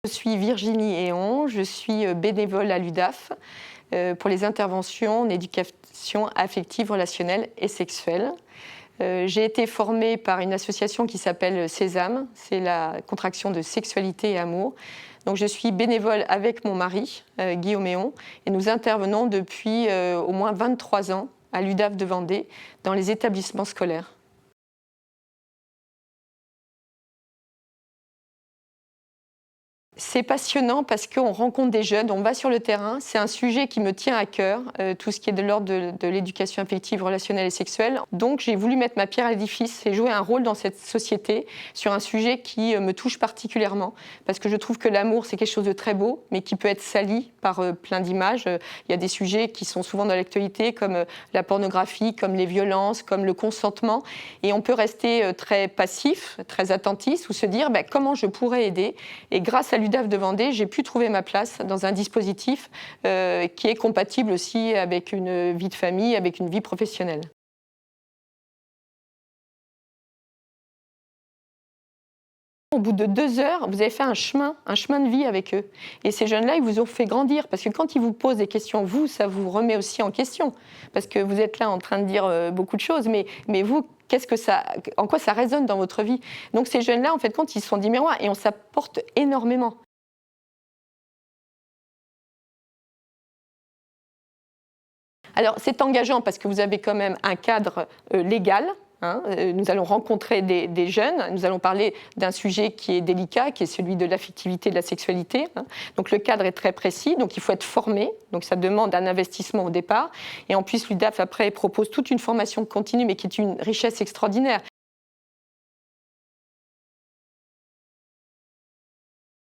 Je suis Virginie Héon, je suis bénévole à l'UDAF pour les interventions en éducation affective, relationnelle et sexuelle. J'ai été formée par une association qui s'appelle Sésame, c'est la contraction de sexualité et amour. Donc je suis bénévole avec mon mari, Guillaume Héon, et nous intervenons depuis au moins 23 ans à l'UDAF de Vendée dans les établissements scolaires. C'est passionnant parce qu'on rencontre des jeunes, on va sur le terrain. C'est un sujet qui me tient à cœur, tout ce qui est de l'ordre de l'éducation affective, relationnelle et sexuelle. Donc j'ai voulu mettre ma pierre à l'édifice et jouer un rôle dans cette société sur un sujet qui me touche particulièrement. Parce que je trouve que l'amour, c'est quelque chose de très beau, mais qui peut être sali par plein d'images. Il y a des sujets qui sont souvent dans l'actualité, comme la pornographie, comme les violences, comme le consentement. Et on peut rester très passif, très attentiste, ou se dire comment je pourrais aider. Et grâce à l'UDAF de Vendée, j'ai pu trouver ma place dans un dispositif qui est compatible aussi avec une vie de famille, avec une vie professionnelle. Au bout de 2 heures, vous avez fait un chemin de vie avec eux. Et ces jeunes-là, ils vous ont fait grandir. Parce que quand ils vous posent des questions, vous, ça vous remet aussi en question. Parce que vous êtes là en train de dire beaucoup de choses. Mais vous, en quoi ça résonne dans votre vie? Donc ces jeunes-là, en fait, quand ils se sont dit miroir, et on s'apporte énormément. Alors c'est engageant parce que vous avez quand même un cadre légal. Nous allons rencontrer des jeunes, nous allons parler d'un sujet qui est délicat, qui est celui de l'affectivité, de la sexualité. Donc le cadre est très précis, donc il faut être formé, donc ça demande un investissement au départ. Et en plus, l'UDAF après propose toute une formation continue, mais qui est une richesse extraordinaire.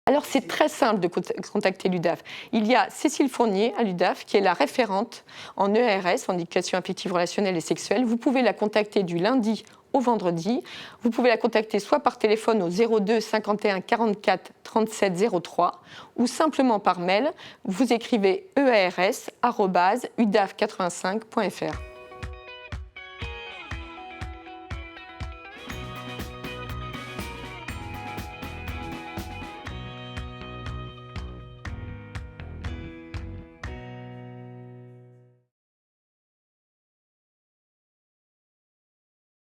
Alors c'est très simple de contacter l'UDAF. Il y a Cécile Fournier à l'UDAF qui est la référente en EARS, en éducation affective, relationnelle et sexuelle. Vous pouvez la contacter du lundi au vendredi. Vous pouvez la contacter soit par téléphone au 02 51 44 37 03 ou simplement par mail. Vous écrivez ears@udaf85.fr.